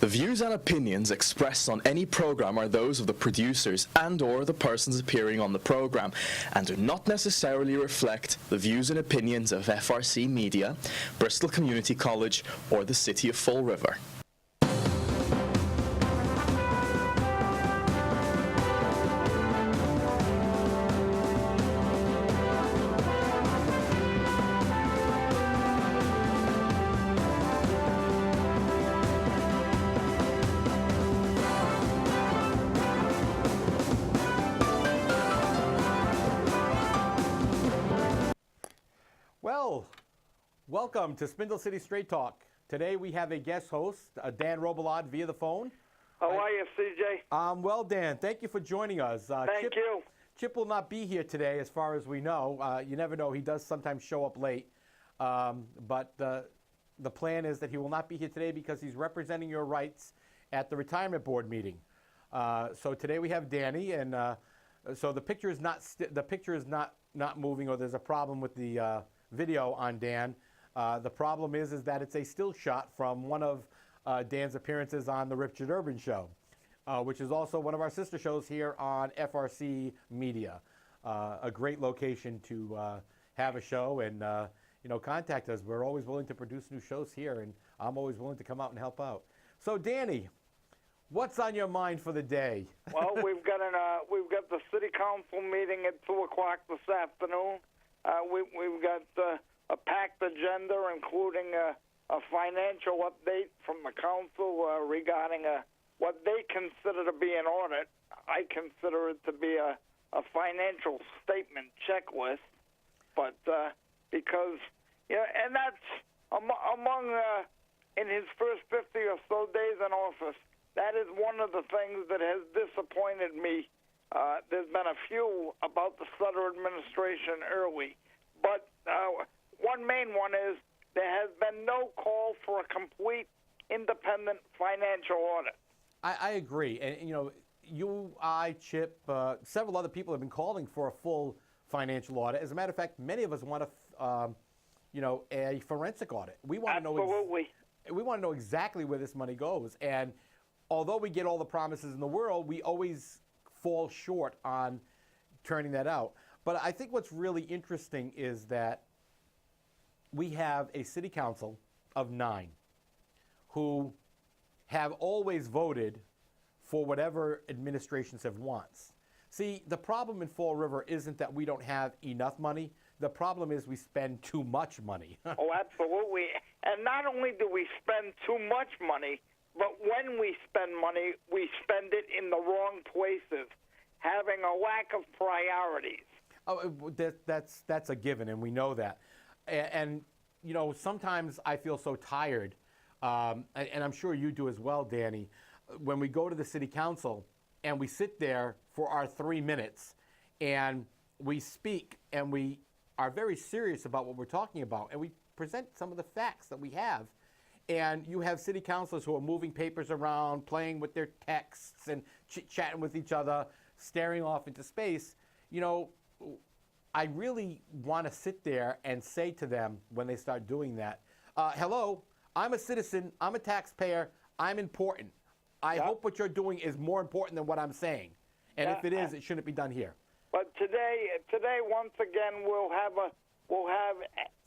The views and opinions expressed on any program are those of the producers and/or the persons appearing on the program, and do not necessarily reflect the views and opinions of FRC Media, Bristol Community College, or the City of Fall River. Well, welcome to Spindle City Straight Talk. Today we have a guest host, Dan Robillard, via the phone. How are you, CJ? Well, Dan, thank you for joining us. Thank you. Chip will not be here today, as far as we know. You never know. He does sometimes show up late. But the plan is that he will not be here today because he's representing your rights at the retirement board meeting. So today we have Danny, and so the picture is not moving, or there's a problem with the video on Dan. The problem is that it's a still shot from one of Dan's appearances on the Richard Urban Show, which is also one of our sister shows here on FRC Media. A great location to have a show and contact us. We're always willing to produce new shows here, and I'm always willing to come out and help out. So, Danny, what's on your mind for the day? Well, we've got the city council meeting at 2 o'clock this afternoon. We've got a packed agenda, including a financial update from the council regarding what they consider to be an audit. I consider it to be a financial statement checklist, but because and that's among in his first 50 or so days in office, that is one of the things that has disappointed me. There's been a few about the Sutter administration early, but one main one is there has been no call for a complete independent financial audit. I agree. And, you, I, Chip, several other people have been calling for a full financial audit. As a matter of fact, many of us want a forensic audit. We want to know exactly where this money goes. And although we get all the promises in the world, we always fall short on turning that out. But I think what's really interesting is that we have a city council of 9 who have always voted for whatever administration Civ wants. See, the problem in Fall River isn't that we don't have enough money. The problem is we spend too much money. Oh, absolutely. And not only do we spend too much money, but when we spend money, we spend it in the wrong places, having a lack of priorities. Oh, that's a given, and we know that. And sometimes I feel so tired, and I'm sure you do as well, Danny, when we go to the city council and we sit there for our 3 minutes and we speak and we are very serious about what we're talking about, and we present some of the facts that we have. And you have city councilors who are moving papers around, playing with their texts and chit-chatting with each other, staring off into space. I really want to sit there and say to them when they start doing that, hello, I'm a citizen, I'm a taxpayer, I'm important. I hope what you're doing is more important than what I'm saying. And if it is, it shouldn't be done here. But today, once again, we'll have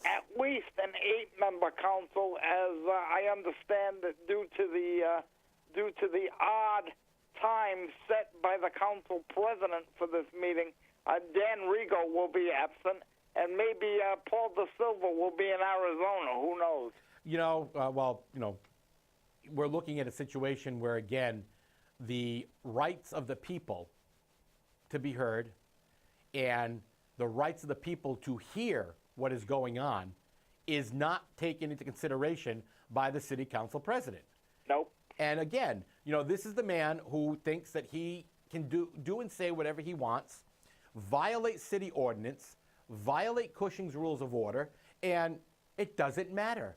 at least an 8-member council, as I understand that due to the odd time set by the council president for this meeting, Dan Rigo will be absent, and maybe Paul Da Silva will be in Arizona. Who knows? We're looking at a situation where, again, the rights of the people to be heard and the rights of the people to hear what is going on is not taken into consideration by the city council president. Nope. And again, this is the man who thinks that he can do and say whatever he wants, violate city ordinance, violate Cushing's rules of order, and it doesn't matter.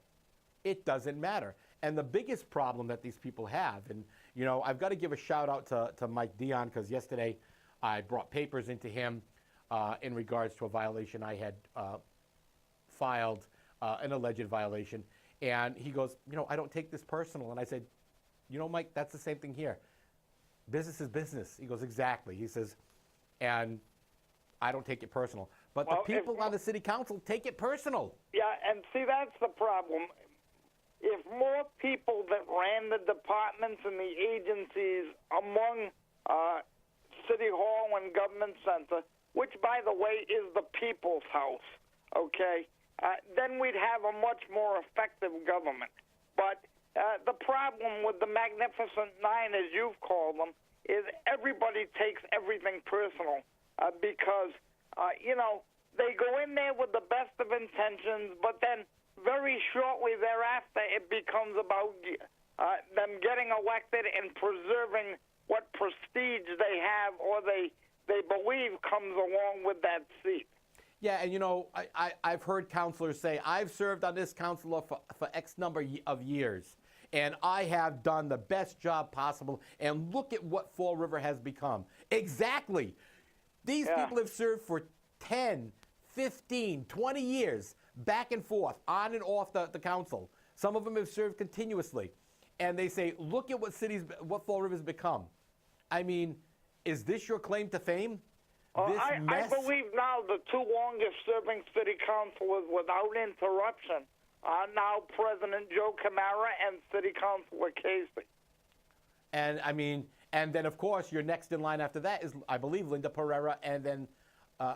It doesn't matter. And the biggest problem that these people have, and I've got to give a shout out to Mike Dion, because yesterday I brought papers into him in regards to a violation I had filed, an alleged violation. And he goes, I don't take this personal. And I said, you know, Mike, that's the same thing here. Business is business. He goes, exactly. He says, and I don't take it personal. But Well, the people on the city council take it personal. Yeah, and see, that's the problem. If more people that ran the departments and the agencies among City Hall and Government Center, which, by the way, is the people's house, okay, then we'd have a much more effective government. But the problem with the Magnificent Nine, as you've called them, is everybody takes everything personal because, you know, they go in there with the best of intentions, but then very shortly thereafter it becomes about them getting elected and preserving what prestige they have or they believe comes along with that seat. Yeah, and you know, I've heard councilors say, I've served on this council for X number of years, and I have done the best job possible, and look at what Fall River has become. Exactly. These people have served for 10, 15, 20 years, back and forth, on and off the council. Some of them have served continuously. And they say, look at what Fall River's become. I mean, is this your claim to fame? I believe now the two longest-serving city councilors without interruption are now President Joe Camara and City Councilor Casey. And, I mean, and then, of course, your next in line after that is, I believe, Linda Pereira, and then a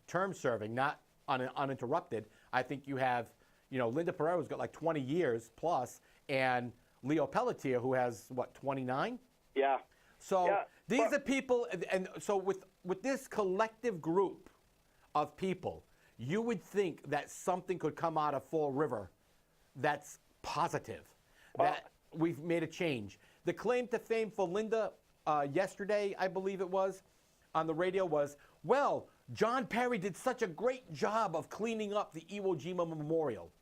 term serving, not uninterrupted. I think you have, you know, Linda Pereira's got like 20 years plus, and Leo Pelletier, who has, what, 29? Yeah. So these are people, and so with this collective group of people, you would think that something could come out of Fall River that's positive, that we've made a change. The claim to fame for Linda yesterday, I believe it was, on the radio was, well, John Perry did such a great job of cleaning up the Iwo Jima Memorial.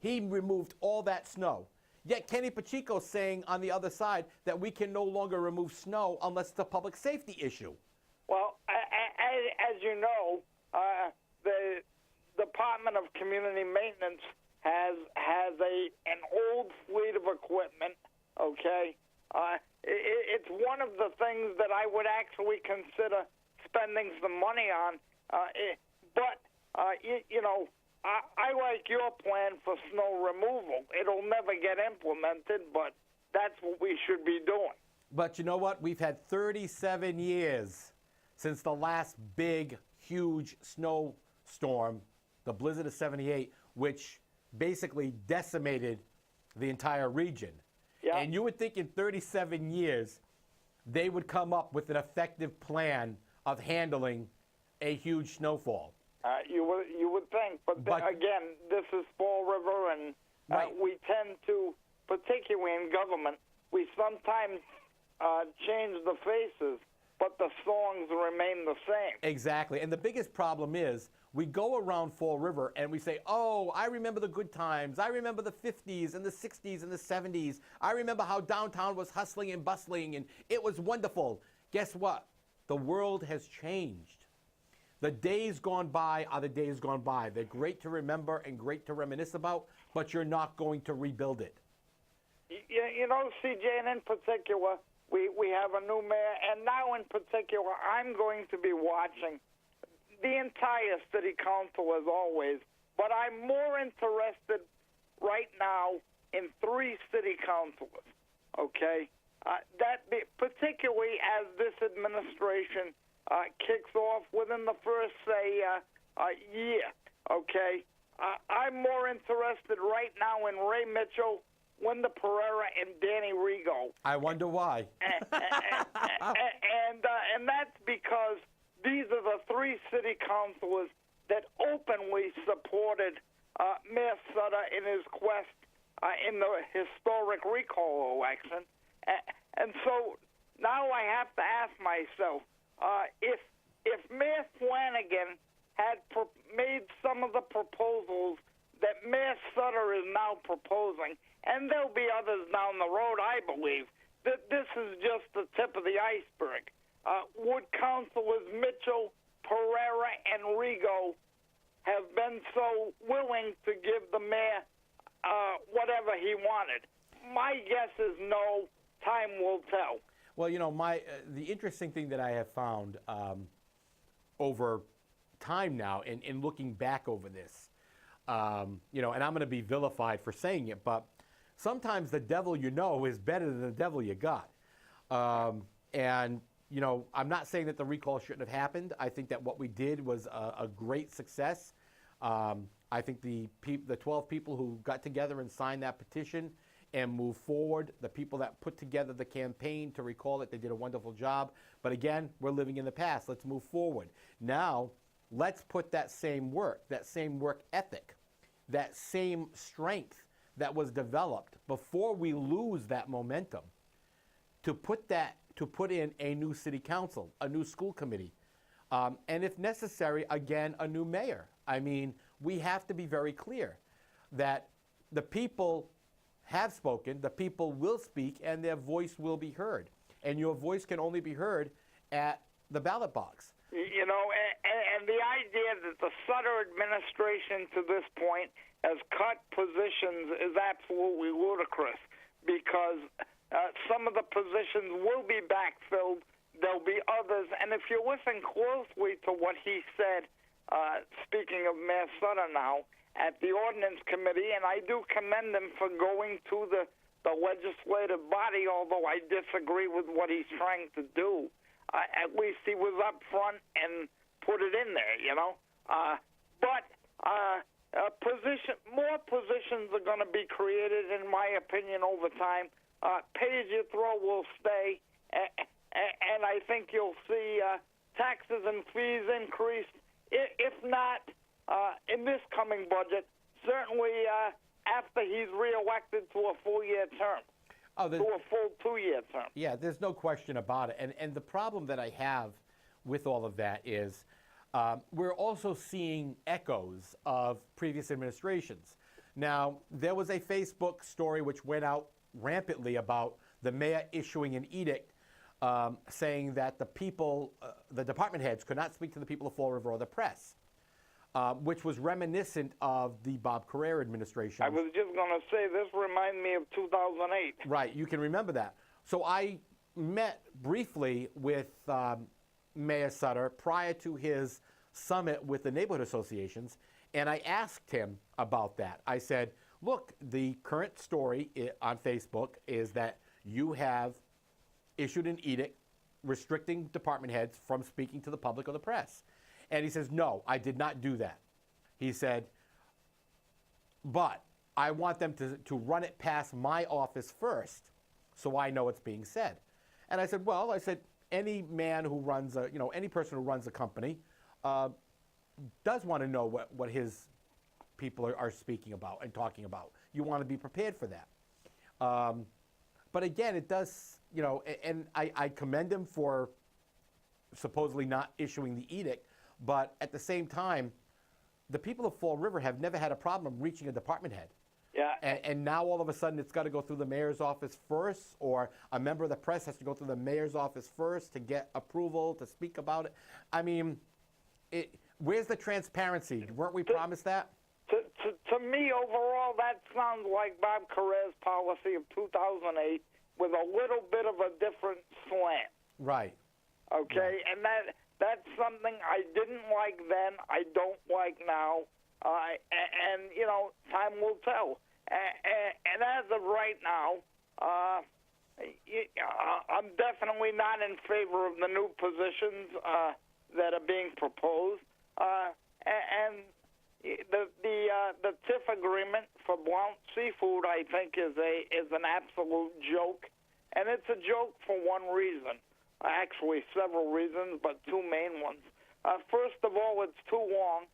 He removed all that snow. Yet Kenny Pacheco's saying on the other side that we can no longer remove snow unless it's a public safety issue. Well, as you know, the Department of Community Maintenance has an old fleet of equipment, okay? It's one of the things that I would actually consider spending some money on. You know, I like your plan for snow removal. It'll never get implemented, but that's what we should be doing. But you know what? We've had 37 years since the last big, huge snowstorm, the blizzard of '78, which basically decimated the entire region. Yeah. And you would think in 37 years, they would come up with an effective plan of handling a huge snowfall. You would think, but again, this is Fall River, and we tend to, particularly in government, we sometimes change the faces, but the songs remain the same. Exactly, and the biggest problem is we go around Fall River and we say, oh, I remember the good times. I remember the 50s and the 60s and the 70s. I remember how downtown was hustling and bustling, and it was wonderful. Guess what? The world has changed. The days gone by are the days gone by. They're great to remember and great to reminisce about, but you're not going to rebuild it. You know, CJ, and in particular, we have a new mayor, and now in particular, I'm going to be watching the entire city council as always, but I'm more interested right now in 3 city councilors, okay? Particularly as this administration kicks off within the first, say, year, okay? I'm more interested right now in Ray Mitchell, Linda Pereira, and Danny Rigo. I wonder why. And that's because these are the 3 city councilors that openly supported Mayor Sutter in his quest in the historic recall election. And so now I have to ask myself, if Mayor Flanagan had made some of the proposals that Mayor Sutter is now proposing, and there'll be others down the road, I believe, that this is just the tip of the iceberg. Would Councilors Mitchell, Pereira, and Rigo have been so willing to give the mayor whatever he wanted. My guess is no. Time will tell. Well, the interesting thing that I have found over time now, in looking back over this, and I'm going to be vilified for saying it, but sometimes the devil is better than the devil you got. And I'm not saying that the recall shouldn't have happened. I think that what we did was a great success. I think the 12 people who got together and signed that petition and moved forward, the people that put together the campaign to recall it, they did a wonderful job. But again, we're living in the past. Let's move forward. Now, let's put that same work ethic, that same strength that was developed before we lose that momentum, to put in a new city council, a new school committee, and if necessary, again, a new mayor. I mean, we have to be very clear that the people have spoken, the people will speak, and their voice will be heard. And your voice can only be heard at the ballot box. And the idea that the Sutter administration to this point has cut positions is absolutely ludicrous, because some of the positions will be backfilled. There'll be others. And if you listen closely to what he said, speaking of Mayor Sutter now, at the Ordinance Committee, and I do commend him for going to the legislative body, although I disagree with what he's trying to do. At least he was up front and put it in there, But more positions are going to be created, in my opinion, over time. Pay-as-you-throw will stay, and I think you'll see taxes and fees increase, if not in this coming budget, certainly after he's reelected to a full-year term, to a full 2-year term. Yeah, there's no question about it. And the problem that I have with all of that is we're also seeing echoes of previous administrations. Now, there was a Facebook story which went out rampantly about the mayor issuing an edict saying that the people, the department heads, could not speak to the people of Fall River or the press. Which was reminiscent of the Bob Carrera administration. I was just going to say, this reminds me of 2008. Right, you can remember that. So I met briefly with Mayor Sutter prior to his summit with the neighborhood associations, and I asked him about that. I said, look, the current story on Facebook is that you have issued an edict restricting department heads from speaking to the public or the press. And he says, no, I did not do that. He said, but I want them to run it past my office first so I know what's being said. And I said, well, any man who runs any person who runs a company does want to know what his people are speaking about and talking about. You want to be prepared for that. But again, it does, and I commend him for supposedly not issuing the edict. But at the same time, the people of Fall River have never had a problem reaching a department head. Yeah. And now all of a sudden it's got to go through the mayor's office first, or a member of the press has to go through the mayor's office first to get approval to speak about it. I mean, where's the transparency? Weren't we promised that? To me, overall, that sounds like Bob Carrera's policy of 2008 with a little bit of a different slant. Right. Okay, right. And that's something I didn't like then, I don't like now, and time will tell. And as of right now, I'm definitely not in favor of the new positions that are being proposed. And the TIF agreement for Blount Seafood, I think, is an absolute joke, and it's a joke for one reason. Actually, several reasons, but two main ones. First of all, it's too long.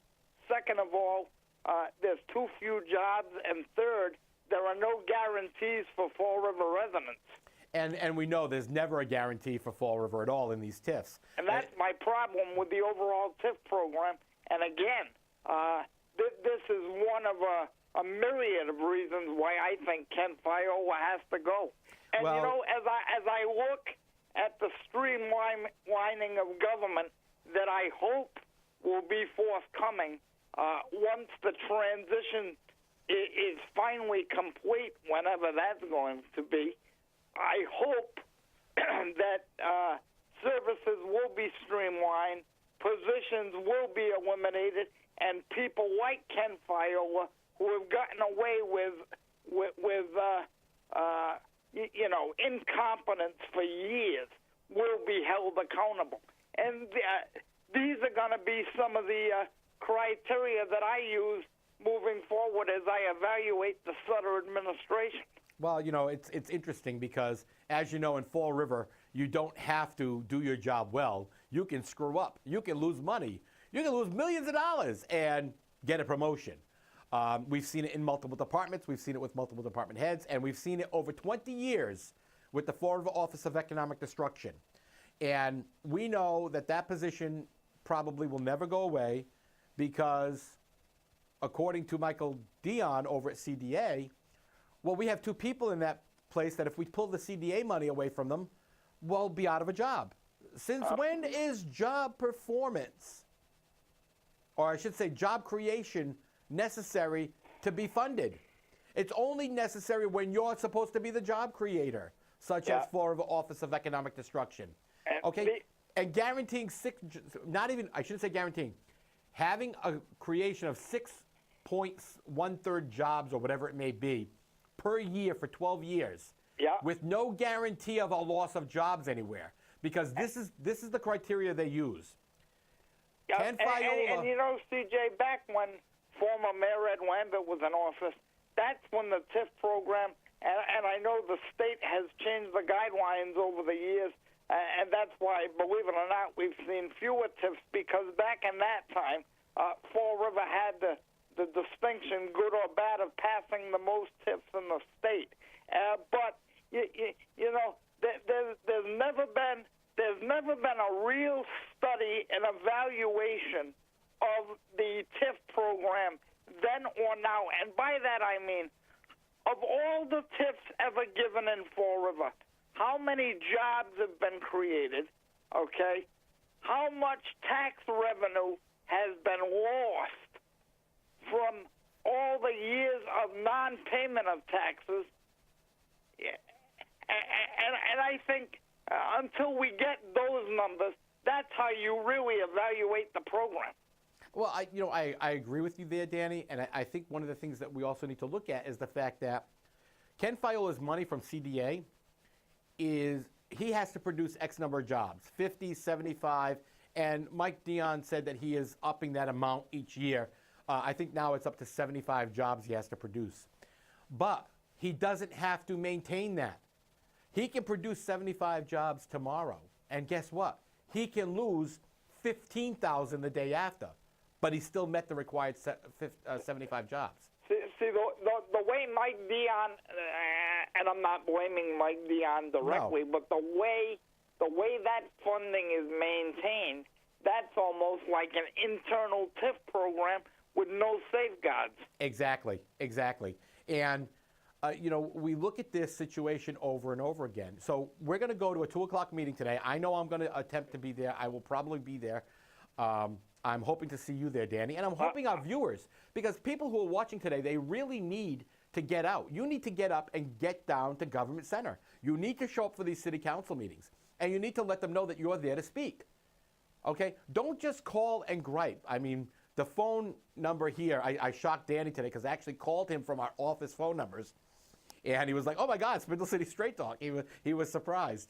Second of all, there's too few jobs. And third, there are no guarantees for Fall River residents. And we know there's never a guarantee for Fall River at all in these TIFs. And that's my problem with the overall TIF program. And again, this is one of a myriad of reasons why I think Ken Fiola has to go. And, as I look at the streamlining of government that I hope will be forthcoming once the transition is finally complete, whenever that's going to be, I hope that services will be streamlined, positions will be eliminated, and people like Ken Fiola, who have gotten away with incompetence for years, will be held accountable. And these are going to be some of the criteria that I use moving forward as I evaluate the Sutter administration. Well, it's interesting because, as you know, in Fall River, you don't have to do your job well. You can screw up. You can lose money. You can lose millions of dollars and get a promotion. We've seen it in multiple departments. We've seen it with multiple department heads, and we've seen it over 20 years with the Fall River Office of Economic Destruction. And we know that position probably will never go away because, according to Michael Dion over at CDA, well, we have two people in that place that if we pull the CDA money away from them, we'll be out of a job. Since when is job performance, or I should say job creation, necessary to be funded? It's only necessary when you're supposed to be the job creator, such as Fall River Office of Economic Destruction. Okay? And guaranteeing I shouldn't say guaranteeing, having a creation of 6.13 jobs or whatever it may be per year for 12 years with no guarantee of a loss of jobs anywhere, because this is the criteria they use. And CJ, back when former Mayor Ed Lambert was in office, that's when the TIF program, and I know the state has changed the guidelines over the years, and that's why, believe it or not, we've seen fewer TIFs, because back in that time, Fall River had the distinction, good or bad, of passing the most TIFs in the state. But there's never been a real study and evaluation of the TIF program then or now. And by that I mean, of all the TIFs ever given in Fall River, how many jobs have been created, okay? How much tax revenue has been lost from all the years of non-payment of taxes? And I think until we get those numbers, that's how you really evaluate the program. Well, I agree with you there, Danny, and I think one of the things that we also need to look at is the fact that Ken Fiola's money from CDA he has to produce X number of jobs, 50, 75, and Mike Dion said that he is upping that amount each year. I think now it's up to 75 jobs he has to produce. But he doesn't have to maintain that. He can produce 75 jobs tomorrow, and guess what? He can lose 15,000 the day after, but he still met the required 75 jobs. See, the way Mike Dion, and I'm not blaming Mike Dion directly, but the way that funding is maintained, that's almost like an internal TIF program with no safeguards. Exactly. And, we look at this situation over and over again. So we're going to go to a 2 o'clock meeting today. I know I'm going to attempt to be there. I will probably be there. I'm hoping to see you there, Danny. And I'm hoping our viewers, because people who are watching today, they really need to get out. You need to get up and get down to Government Center. You need to show up for these city council meetings. And you need to let them know that you're there to speak. Okay? Don't just call and gripe. I mean, the phone number here, I shocked Danny today because I actually called him from our office phone numbers. And he was like, oh my God, Spindle City Straight Talk. He was surprised.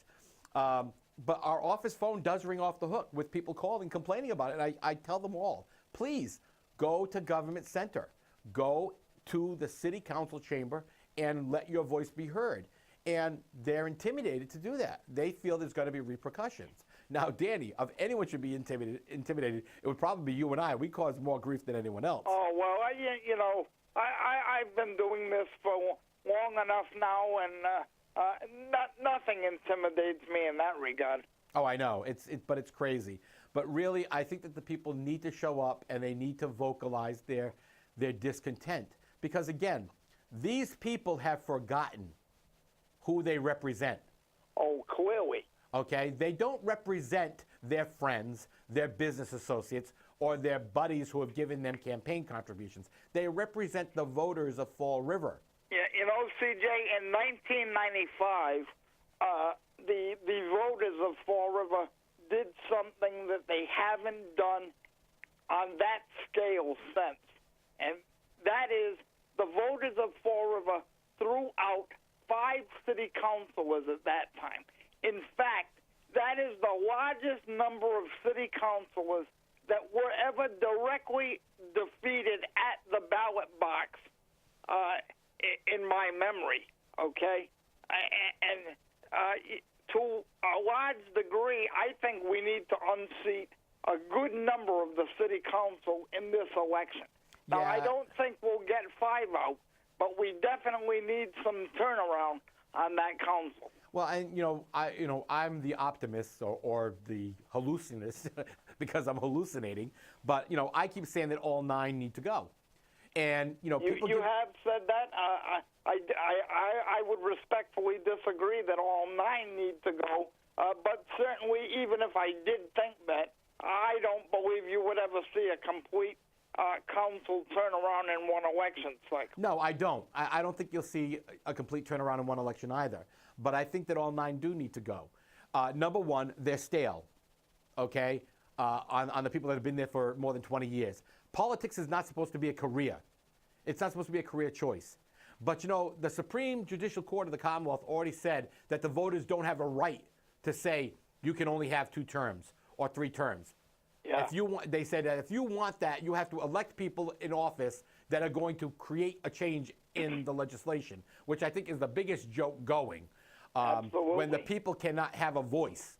But our office phone does ring off the hook with people calling, complaining about it. And I tell them all, please go to Government Center. Go to the city council chamber and let your voice be heard. And they're intimidated to do that. They feel there's going to be repercussions. Now, Danny, if anyone should be intimidated, it would probably be you and I. We cause more grief than anyone else. Oh, well, I've been doing this for long enough now, and nothing intimidates me in that regard. Oh, I know. But it's crazy. But really, I think that the people need to show up and they need to vocalize their discontent. Because, again, these people have forgotten who they represent. Oh, clearly. Okay? They don't represent their friends, their business associates, or their buddies who have given them campaign contributions. They represent the voters of Fall River. Yeah, CJ, in 1995, the voters of Fall River did something that they haven't done on that scale since. And that is the voters of Fall River threw out 5 city councilors at that time. In fact, that is the largest number of city councilors that were ever directly defeated at the ballot box in my memory, okay? And to a large degree, I think we need to unseat a good number of the city council in this election. Now, I don't think we'll get 5 out, but we definitely need some turnaround on that council. Well, and I'm the optimist or the hallucinist because I'm hallucinating. But I keep saying that all 9 need to go, and people. You have said that. I would respectfully disagree that all 9 need to go. But certainly, even if I did think that, I don't believe you would ever see a complete council turnaround in one election cycle. No, I don't. I don't think you'll see a complete turnaround in one election either. But I think that all 9 do need to go. Number one, they're stale, okay, on the people that have been there for more than 20 years. Politics is not supposed to be a career. It's not supposed to be a career choice. But, the Supreme Judicial Court of the Commonwealth already said that the voters don't have a right to say you can only have 2 terms or 3 terms. Yeah. They said that if you want that, you have to elect people in office that are going to create a change in the legislation, which I think is the biggest joke going. When the people cannot have a voice,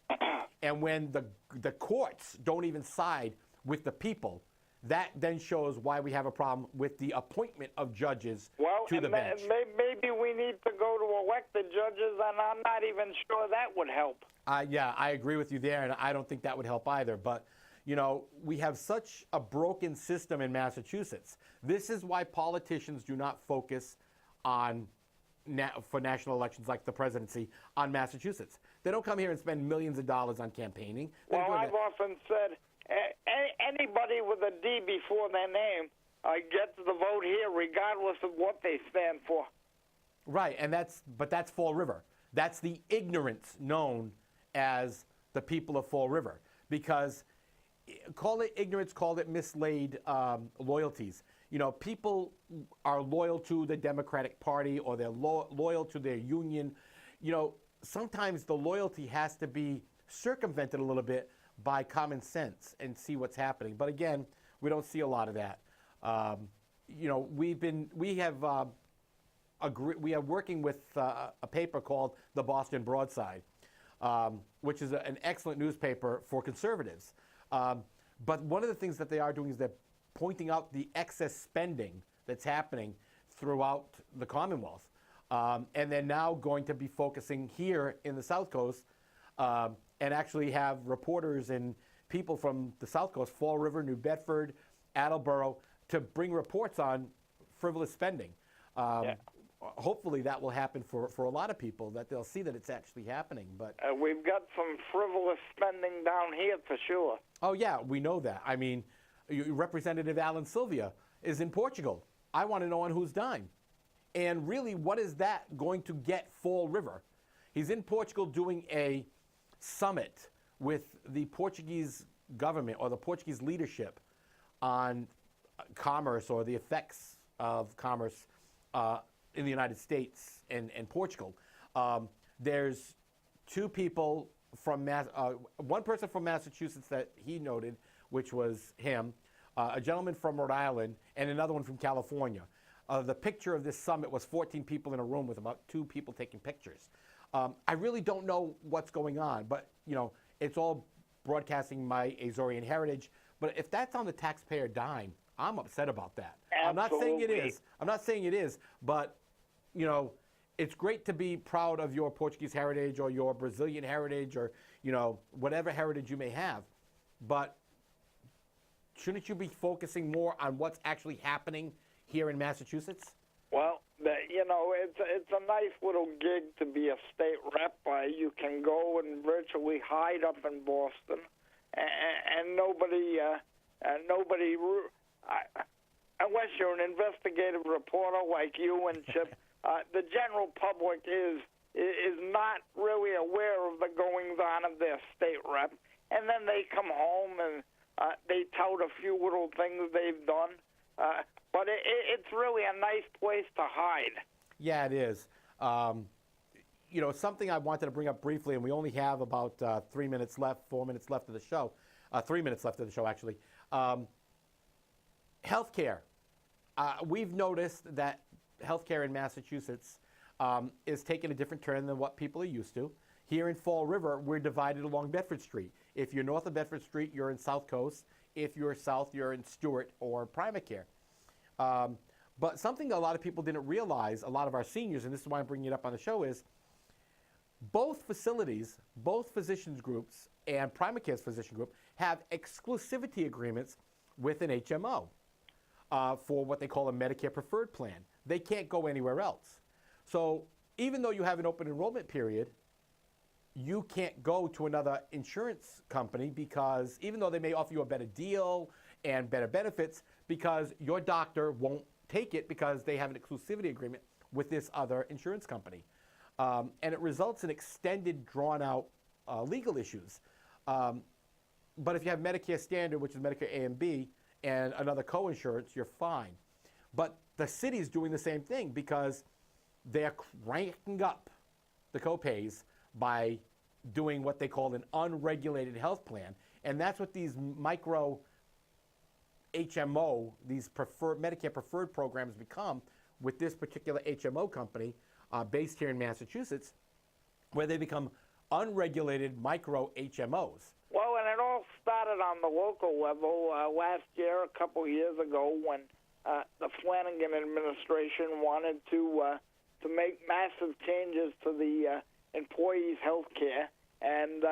and when the courts don't even side with the people, that then shows why we have a problem with the appointment of judges to the bench. Maybe we need to go to elected judges, and I'm not even sure that would help. Yeah, I agree with you there, and I don't think that would help either. But, we have such a broken system in Massachusetts. This is why politicians do not focus on for national elections like the presidency on Massachusetts. They don't come here and spend millions of dollars on campaigning. Well, I've often said anybody with a D before their name gets the vote here regardless of what they stand for. Right, and that's Fall River. That's the ignorance known as the people of Fall River. Because call it ignorance, call it mislaid loyalties. People are loyal to the Democratic Party or they're loyal to their union. Sometimes the loyalty has to be circumvented a little bit by common sense and see what's happening. But again, we don't see a lot of that. We are working with a paper called the Boston Broadside, which is an excellent newspaper for conservatives. But one of the things that they are doing is they're pointing out the excess spending that's happening throughout the Commonwealth. And they're now going to be focusing here in the South Coast and actually have reporters and people from the South Coast, Fall River, New Bedford, Attleboro, to bring reports on frivolous spending. Hopefully that will happen for a lot of people, that they'll see that it's actually happening. But we've got some frivolous spending down here for sure. Oh, yeah, we know that. I mean, Representative Alan Sylvia is in Portugal. I want to know on whose dime. And really, what is that going to get Fall River? He's in Portugal doing a summit with the Portuguese government or the Portuguese leadership on commerce or the effects of commerce in the United States and Portugal. There's 2 people from one person from Massachusetts that he noted, which was him, a gentleman from Rhode Island, and another one from California. The picture of this summit was 14 people in a room with about 2 people taking pictures. I really don't know what's going on, but it's all broadcasting my Azorian heritage. But if that's on the taxpayer dime, I'm upset about that. Absolutely. I'm not saying it is, but it's great to be proud of your Portuguese heritage or your Brazilian heritage or whatever heritage you may have. But shouldn't you be focusing more on what's actually happening here in Massachusetts? Well, it's a nice little gig to be a state rep. You can go and virtually hide up in Boston, and nobody nobody, unless you're an investigative reporter like you and Chip, the general public is not really aware of the goings-on of their state rep. And then they come home and they tout a few little things they've done. But it's really a nice place to hide. Yeah, it is. Something I wanted to bring up briefly, and we only have about 3 minutes left, 4 minutes left of the show. 3 minutes left of the show, actually. Healthcare. We've noticed that healthcare in Massachusetts is taking a different turn than what people are used to. Here in Fall River, we're divided along Bedford Street. If you're north of Bedford Street, you're in South Coast. If you're south, you're in Stewart or Primacare. But something a lot of people didn't realize, a lot of our seniors, and this is why I'm bringing it up on the show, is both facilities, both physicians groups, and Primacare's physician group have exclusivity agreements with an HMO for what they call a Medicare preferred plan. They can't go anywhere else. So even though you have an open enrollment period, you can't go to another insurance company because even though they may offer you a better deal and better benefits, because your doctor won't take it because they have an exclusivity agreement with this other insurance company. And it results in extended, drawn-out legal issues. But if you have Medicare Standard, which is Medicare A and B, and another co-insurance, you're fine. But the city's doing the same thing because they're cranking up the co-pays by doing what they call an unregulated health plan. And that's what these micro HMO, these Medicare preferred programs become with this particular HMO company based here in Massachusetts, where they become unregulated micro HMOs. Well, and it all started on the local level last year, a couple years ago, when the Flanagan administration wanted to make massive changes to the employees' health care, and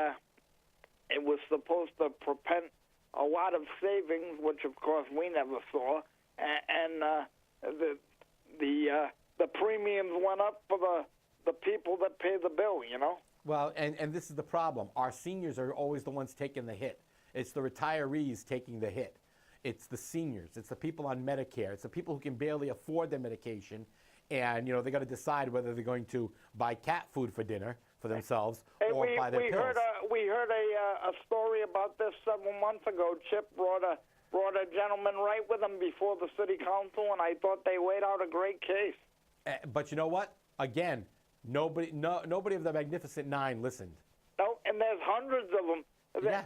it was supposed to prevent a lot of savings, which of course we never saw, and the premiums went up for the people that pay the bill, you know? Well, and this is the problem. Our seniors are always the ones taking the hit. It's the retirees taking the hit. It's the seniors. It's the people on Medicare. It's the people who can barely afford their medication, and they got to decide whether they're going to buy cat food for dinner for themselves or buy their pills. We heard a story about this several months ago. Chip brought a gentleman right with him before the city council, and I thought they laid out a great case. But you know what? Again, nobody of the Magnificent Nine listened. No, and there's hundreds of them. Yeah.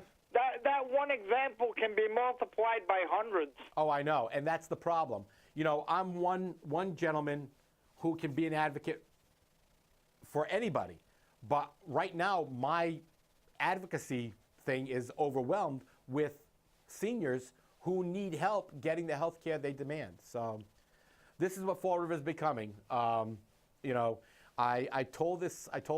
That one example can be multiplied by hundreds. Oh, I know, and that's the problem. I'm one gentleman who can be an advocate for anybody. But right now, my advocacy thing is overwhelmed with seniors who need help getting the health care they demand. So this is what Fall River is becoming. I told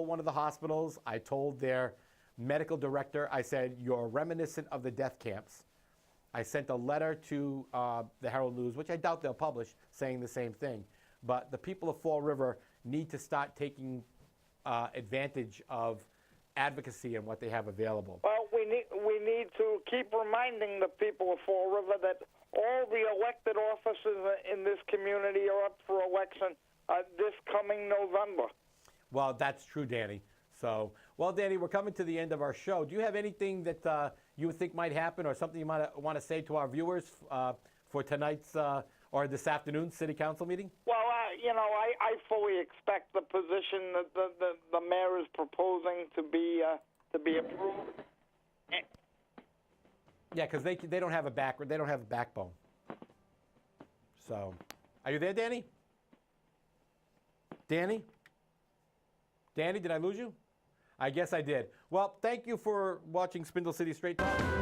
one of the hospitals, I told their medical director, I said, you're reminiscent of the death camps. I sent a letter to the Herald News, which I doubt they'll publish, saying the same thing. But the people of Fall River need to start taking advantage of advocacy and what they have available. Well, we need to keep reminding the people of Fall River that all the elected offices in this community are up for election this coming November. Well, that's true, Danny. So, well, Danny, we're coming to the end of our show. Do you have anything that you would think might happen or something you might want to say to our viewers for tonight's or this afternoon's city council meeting? Well, I fully expect the position that the mayor is proposing to be approved. Yeah, because they don't have a backbone. So, are you there, Danny? Danny, did I lose you? I guess I did. Well, thank you for watching Spindle City Straight Talk.